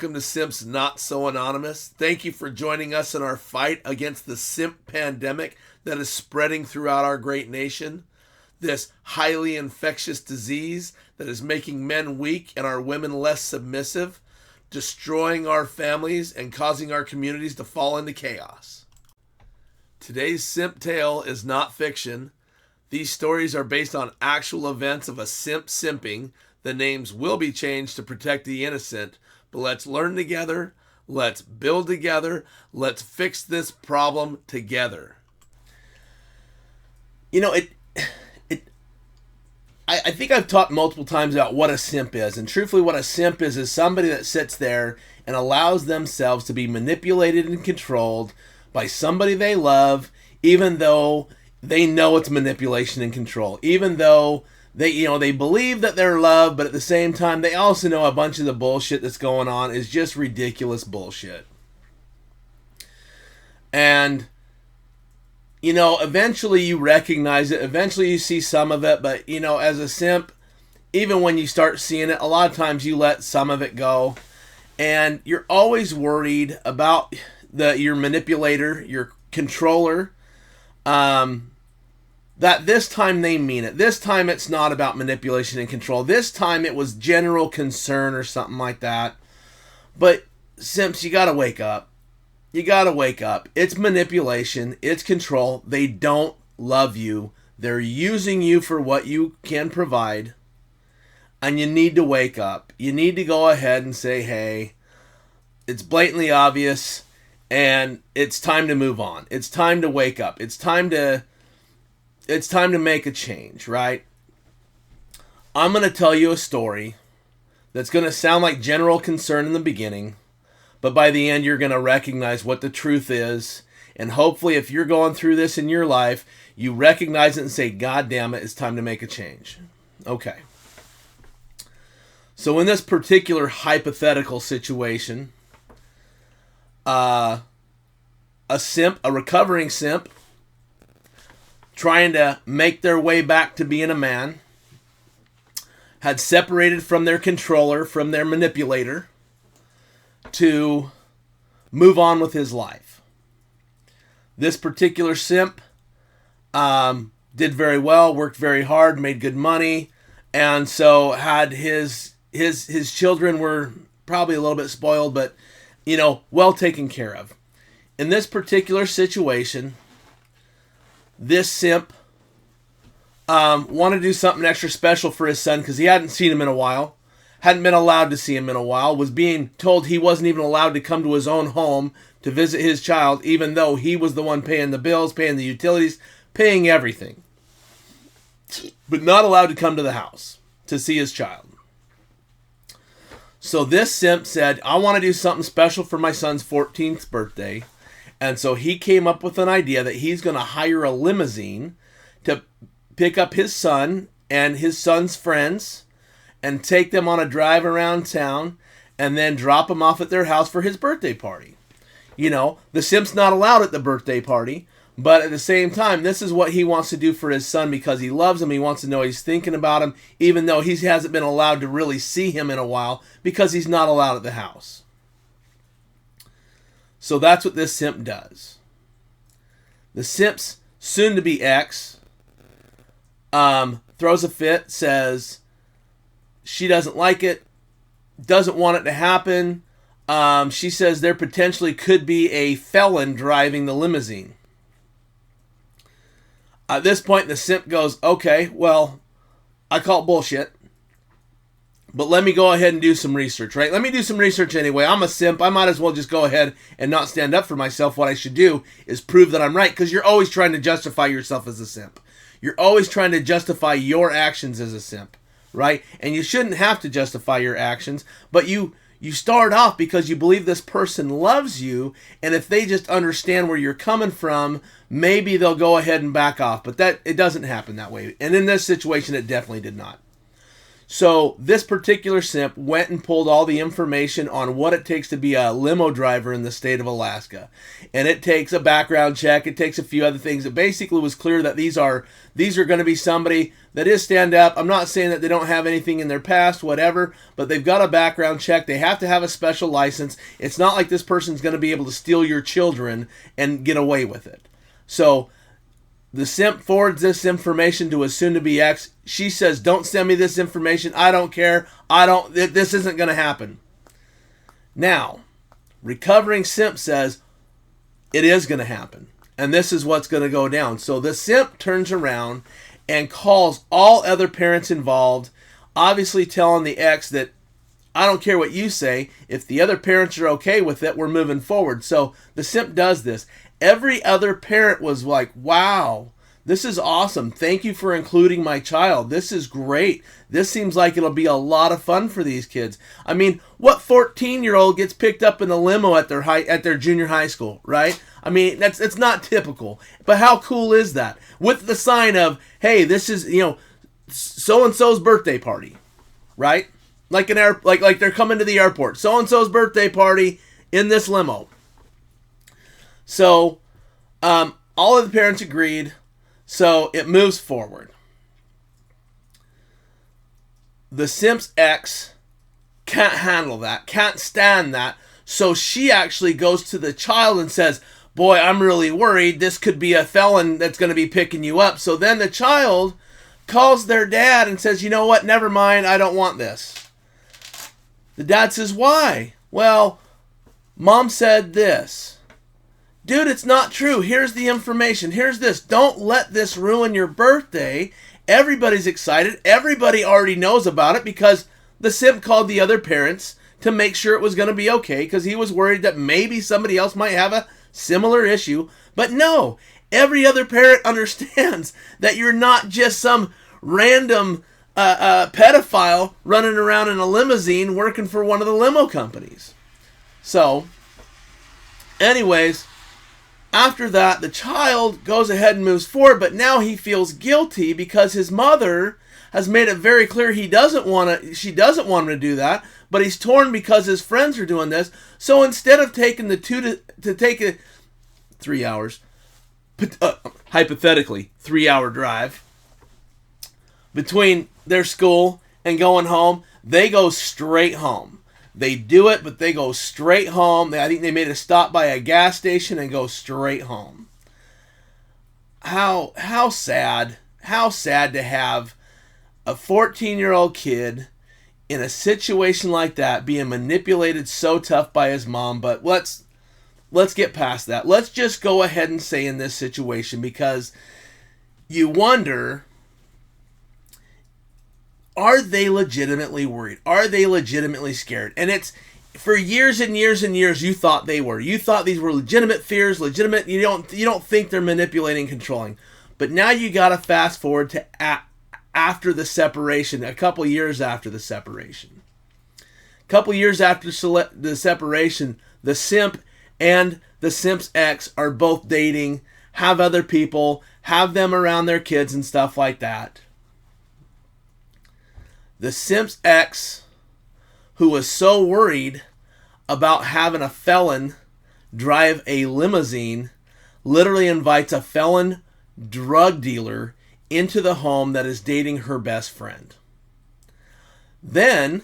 welcome to Simps Not So Anonymous. Thank you for joining us in our fight against the simp pandemic that is spreading throughout our great nation. This highly infectious disease that is making men weak and our women less submissive, destroying our families and causing our communities to fall into chaos. Today's simp tale is not fiction. These stories are based on actual events of a simp simping. The names will be changed to protect the innocent, but let's learn together, let's build together, let's fix this problem together. You know, I think I've talked multiple times about what a simp is, and truthfully what a simp is somebody that sits there and allows themselves to be manipulated and controlled by somebody they love, even though they know it's manipulation and control, even though they believe that they're loved, but at the same time, they also know a bunch of the bullshit that's going on is just ridiculous bullshit. And, eventually you recognize it. Eventually you see some of it. But, as a simp, even when you start seeing it, a lot of times you let some of it go. And you're always worried about your manipulator, your controller, that this time they mean it. This time it's not about manipulation and control. This time it was general concern or something like that. But simps, you gotta wake up. You gotta wake up. It's manipulation. It's control. They don't love you. They're using you for what you can provide. And you need to wake up. You need to go ahead and say, hey, it's blatantly obvious and it's time to move on. It's time to wake up. It's time to make a change, right? I'm going to tell you a story that's going to sound like general concern in the beginning, but by the end you're going to recognize what the truth is, and hopefully if you're going through this in your life, you recognize it and say, God damn it, it's time to make a change. Okay. So in this particular hypothetical situation, a recovering simp, trying to make their way back to being a man, had separated from their controller, from their manipulator, to move on with his life. This particular simp did very well, worked very hard, made good money, and so had his children were probably a little bit spoiled, but well taken care of. In this particular situation, this simp wanted to do something extra special for his son because he hadn't seen him in a while, hadn't been allowed to see him in a while, was being told he wasn't even allowed to come to his own home to visit his child, even though he was the one paying the bills, paying the utilities, paying everything, but not allowed to come to the house to see his child. So this simp said, I want to do something special for my son's 14th birthday. And so he came up with an idea that he's going to hire a limousine to pick up his son and his son's friends and take them on a drive around town and then drop them off at their house for his birthday party. The simp's not allowed at the birthday party, but at the same time, this is what he wants to do for his son because he loves him. He wants to know he's thinking about him, even though he hasn't been allowed to really see him in a while because he's not allowed at the house. So that's what this simp does. The simp's soon-to-be ex throws a fit, says she doesn't like it, doesn't want it to happen. She says there potentially could be a felon driving the limousine. At this point, the simp goes, okay, well, I call it bullshit. But let me go ahead and do some research, right? Let me do some research anyway. I'm a simp. I might as well just go ahead and not stand up for myself. What I should do is prove that I'm right, because you're always trying to justify yourself as a simp. You're always trying to justify your actions as a simp, right? And you shouldn't have to justify your actions, but you start off because you believe this person loves you, and if they just understand where you're coming from, maybe they'll go ahead and back off. But it doesn't happen that way. And in this situation, it definitely did not. So this particular simp went and pulled all the information on what it takes to be a limo driver in the state of Alaska. And it takes a background check. It takes a few other things. It basically was clear that these are going to be somebody that is stand up. I'm not saying that they don't have anything in their past, whatever, but they've got a background check. They have to have a special license. It's not like this person's going to be able to steal your children and get away with it. So the simp forwards this information to his soon-to-be ex. She says, don't send me this information. I don't care. This isn't going to happen. Now, recovering simp says, it is going to happen. And this is what's going to go down. So the simp turns around and calls all other parents involved, obviously telling the ex that, I don't care what you say. If the other parents are okay with it, we're moving forward. So the simp does this. Every other parent was like, wow, this is awesome. Thank you for including my child. This is great. This seems like it'll be a lot of fun for these kids. I mean, what 14-year-old gets picked up in a limo at their junior high school, right? I mean, it's not typical. But how cool is that? With the sign of, hey, this is, so-and-so's birthday party, right? Like like they're coming to the airport. So-and-so's birthday party in this limo. So, all of the parents agreed, so it moves forward. The simp's ex can't handle that, can't stand that, so she actually goes to the child and says, boy, I'm really worried, this could be a felon that's going to be picking you up. So then the child calls their dad and says, you know what, never mind, I don't want this. The dad says, why? Well, mom said this. Dude, it's not true. Here's the information. Here's this. Don't let this ruin your birthday. Everybody's excited. Everybody already knows about it because the simp called the other parents to make sure it was going to be okay because he was worried that maybe somebody else might have a similar issue. But no, every other parent understands that you're not just some random pedophile running around in a limousine working for one of the limo companies. So, anyways, after that, the child goes ahead and moves forward, but now he feels guilty because his mother has made it very clear she doesn't want him to do that, but he's torn because his friends are doing this. So instead of taking to take a 3 hours, hypothetically 3-hour drive between their school and going home, they go straight home. They do it, but they go straight home. I think they made a stop by a gas station and go straight home. How sad. How sad to have a 14-year-old kid in a situation like that being manipulated so tough by his mom. But let's get past that. Let's just go ahead and say in this situation, because you wonder, are they legitimately worried? Are they legitimately scared? And it's, for years and years and years, you thought they were. You thought these were legitimate fears, legitimate. You don't think they're manipulating, controlling. But now you got to fast forward to after the separation, a couple years after the separation. A couple years after the separation, the simp and the simp's ex are both dating, have other people, have them around their kids and stuff like that. The simp's ex, who was so worried about having a felon drive a limousine, literally invites a felon drug dealer into the home that is dating her best friend. Then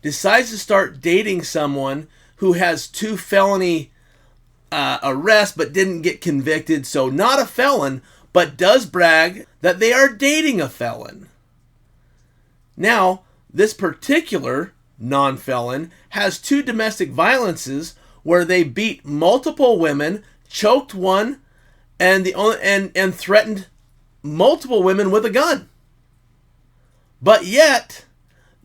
decides to start dating someone who has 2 felony arrests but didn't get convicted, so not a felon, but does brag that they are dating a felon. Now, this particular non-felon has 2 domestic violences where they beat multiple women, choked one, and threatened multiple women with a gun. But yet,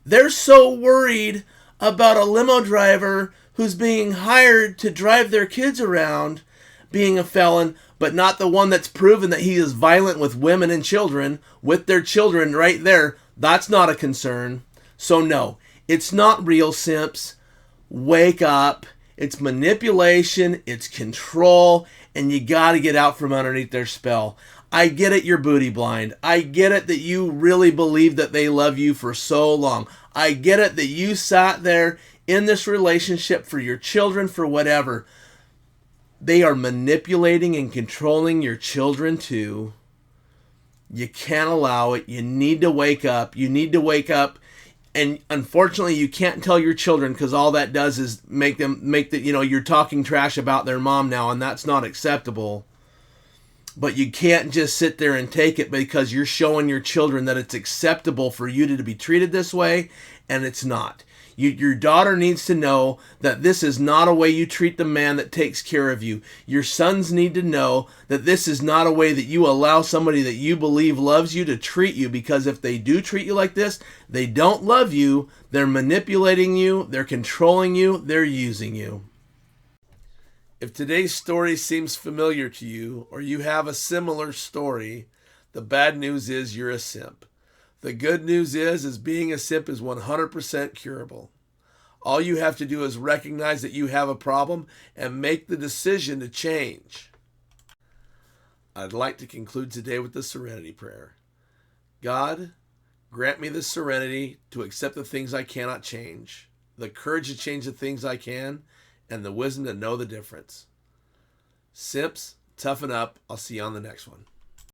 they're so worried about a limo driver who's being hired to drive their kids around being a felon, but not the one that's proven that he is violent with women and children, with their children right there. That's not a concern. So no, it's not real, simps. Wake up. It's manipulation, it's control, and you got to get out from underneath their spell. I get it, you're booty blind. I get it that you really believe that they love you for so long. I get it that you sat there in this relationship for your children, for whatever. They are manipulating and controlling your children too. You can't allow it. You need to wake up. You need to wake up. And unfortunately, you can't tell your children, because all that does is make you're talking trash about their mom now, and that's not acceptable. But you can't just sit there and take it, because you're showing your children that it's acceptable for you to be treated this way, and it's not. Your daughter needs to know that this is not a way you treat the man that takes care of you. Your sons need to know that this is not a way that you allow somebody that you believe loves you to treat you, because if they do treat you like this, they don't love you, they're manipulating you, they're controlling you, they're using you. If today's story seems familiar to you, or you have a similar story, the bad news is you're a simp. The good news is being a simp is 100% curable. All you have to do is recognize that you have a problem and make the decision to change. I'd like to conclude today with the serenity prayer. God, grant me the serenity to accept the things I cannot change, the courage to change the things I can, and the wisdom to know the difference. Simps, toughen up. I'll see you on the next one.